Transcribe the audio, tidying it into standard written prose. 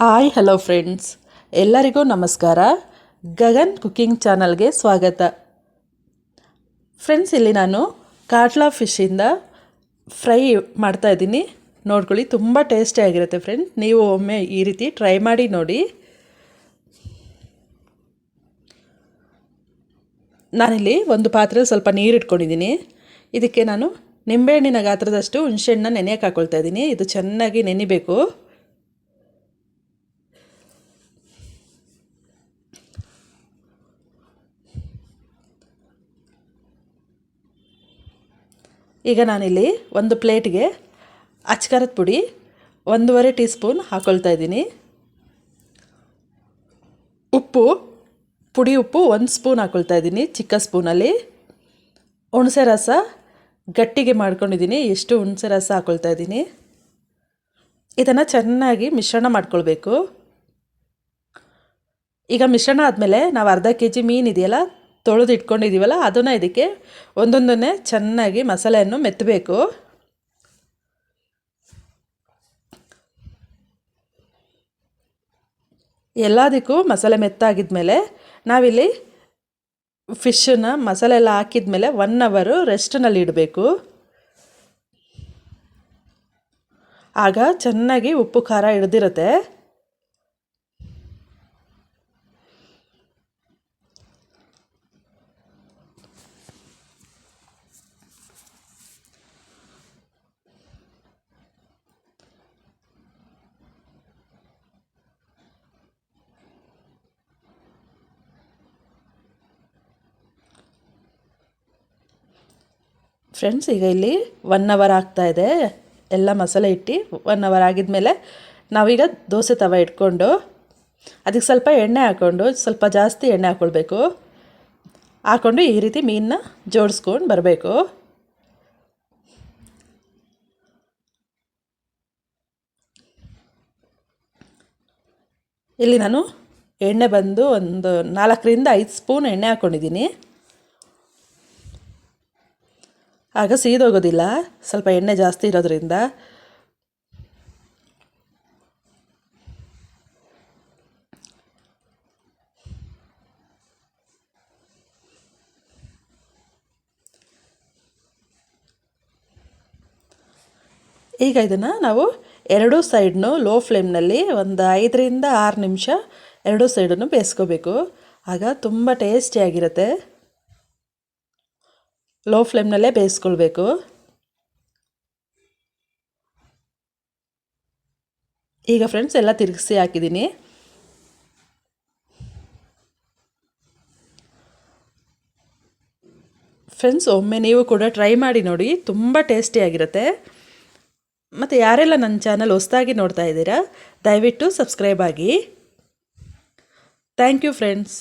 Hi hello friends, ಎಲ್ಲರಿಗೂ ನಮಸ್ಕಾರ. Gagan cooking ಚಾನಲ್ಗೆ ಸ್ವಾಗತ. ಫ್ರೆಂಡ್ಸ್, ಇಲ್ಲಿ ನಾನು ಕಾಟ್ಲಾ ಫಿಶ್ಶಿಂದ ಫ್ರೈ ಮಾಡ್ತಾಯಿದ್ದೀನಿ. ನೋಡ್ಕೊಳ್ಳಿ, ತುಂಬ ಟೇಸ್ಟಿಯಾಗಿರುತ್ತೆ ಫ್ರೆಂಡ್ಸ್. ನೀವು ಒಮ್ಮೆ ಈ ರೀತಿ ಟ್ರೈ ಮಾಡಿ ನೋಡಿ. ನಾನಿಲ್ಲಿ ಒಂದು ಪಾತ್ರೆಯಲ್ಲಿ ಸ್ವಲ್ಪ ನೀರು ಇಟ್ಕೊಂಡಿದ್ದೀನಿ. ಇದಕ್ಕೆ ನಾನು ನಿಂಬೆಹಣ್ಣಿನ ಗಾತ್ರದಷ್ಟು ಹುಣಸೆಹಣ್ಣನ್ನ ನೆನೆಯಕ್ಕೆ ಹಾಕ್ಕೊಳ್ತಾ ಇದ್ದೀನಿ. ಇದು ಚೆನ್ನಾಗಿ ನೆನಿಬೇಕು. ಈಗ ನಾನಿಲ್ಲಿ ಒಂದು ಪ್ಲೇಟ್ಗೆ ಅಚ್ಕಾರದ ಪುಡಿ 1.5 ಟೀ ಸ್ಪೂನ್ ಹಾಕ್ಕೊಳ್ತಾ ಇದ್ದೀನಿ. ಪುಡಿ ಉಪ್ಪು 1 ಸ್ಪೂನ್ ಹಾಕ್ಕೊಳ್ತಾ ಇದ್ದೀನಿ, ಚಿಕ್ಕ ಸ್ಪೂನಲ್ಲಿ. ಹುಣಸೆ ರಸ ಗಟ್ಟಿಗೆ ಮಾಡ್ಕೊಂಡಿದ್ದೀನಿ, ಎಷ್ಟು ಹುಣಸೆ ರಸ ಹಾಕ್ಕೊಳ್ತಾ ಇದ್ದೀನಿ. ಇದನ್ನು ಚೆನ್ನಾಗಿ ಮಿಶ್ರಣ ಮಾಡ್ಕೊಳ್ಬೇಕು. ಈಗ ಮಿಶ್ರಣ ಆದಮೇಲೆ ನಾವು ಅರ್ಧ kg ಮೀನು ಇದೆಯಲ್ಲ, ತೊಳೆದು ಇಟ್ಕೊಂಡಿದ್ದೀವಲ್ಲ, ಅದನ್ನು ಇದಕ್ಕೆ ಒಂದೊಂದನ್ನೇ ಚೆನ್ನಾಗಿ ಮಸಾಲೆಯನ್ನು ಮೆತ್ತಬೇಕು. ಎಲ್ಲದಕ್ಕೂ ಮಸಾಲೆ ಮೆತ್ತಾಗಿದ್ಮೇಲೆ ನಾವಿಲ್ಲಿ ಫಿಶನ್ನು ಮಸಾಲೆ ಎಲ್ಲ ಹಾಕಿದ್ಮೇಲೆ 1 ಅವರ್ ರೆಸ್ಟ್ನಲ್ಲಿ ಇಡಬೇಕು. ಆಗ ಚೆನ್ನಾಗಿ ಉಪ್ಪು ಖಾರ ಹಿಡಿದಿರುತ್ತೆ. ಫ್ರೆಂಡ್ಸ್, ಈಗ ಇಲ್ಲಿ 1 ಅವರ್ ಆಗ್ತಾಯಿದೆ. ಎಲ್ಲ ಮಸಾಲೆ ಇಟ್ಟು 1 ಅವರ್ ಆಗಿದ್ಮೇಲೆ ನಾವೀಗ ದೋಸೆ ತವ ಇಟ್ಕೊಂಡು ಅದಕ್ಕೆ ಸ್ವಲ್ಪ ಎಣ್ಣೆ ಹಾಕ್ಕೊಂಡು, ಸ್ವಲ್ಪ ಜಾಸ್ತಿ ಎಣ್ಣೆ ಹಾಕ್ಕೊಳ್ಬೇಕು. ಹಾಕ್ಕೊಂಡು ಈ ರೀತಿ ಮೀನನ್ನ ಜೋಡಿಸ್ಕೊಂಡು ಬರಬೇಕು. ಇಲ್ಲಿ ನಾನು ಎಣ್ಣೆ ಬಂದು ಒಂದು 4ರಿಂದ 5 ಸ್ಪೂನ್ ಎಣ್ಣೆ ಹಾಕ್ಕೊಂಡಿದ್ದೀನಿ. ಆಗ ಸೀದೋಗೋದಿಲ್ಲ, ಸ್ವಲ್ಪ ಎಣ್ಣೆ ಜಾಸ್ತಿ ಇರೋದ್ರಿಂದ. ಈಗ ಇದನ್ನು ನಾವು ಎರಡೂ ಸೈಡ್ನು ಲೋ ಫ್ಲೇಮ್ನಲ್ಲಿ ಒಂದು 5ರಿಂದ 6 ನಿಮಿಷ ಎರಡೂ ಸೈಡನ್ನು ಬೇಯಿಸ್ಕೋಬೇಕು. ಆಗ ತುಂಬ ಟೇಸ್ಟಿಯಾಗಿರುತ್ತೆ. ಲೋ ಫ್ಲೇಮ್ನಲ್ಲೇ ಬೇಯಿಸ್ಕೊಳ್ಬೇಕು. ಈಗ ಫ್ರೆಂಡ್ಸ್, ಎಲ್ಲ ತಿರುಗಿಸಿ ಹಾಕಿದ್ದೀನಿ. ಫ್ರೆಂಡ್ಸ್, ಒಮ್ಮೆ ನೀವು ಕೂಡ ಟ್ರೈ ಮಾಡಿ ನೋಡಿ, ತುಂಬ ಟೇಸ್ಟಿಯಾಗಿರುತ್ತೆ. ಮತ್ತು ಯಾರೆಲ್ಲ ನನ್ನ ಚಾನಲ್ ಹೊಸದಾಗಿ ನೋಡ್ತಾ ಇದ್ದೀರಾ, ದಯವಿಟ್ಟು ಸಬ್ಸ್ಕ್ರೈಬ್ ಆಗಿ. Thank you friends.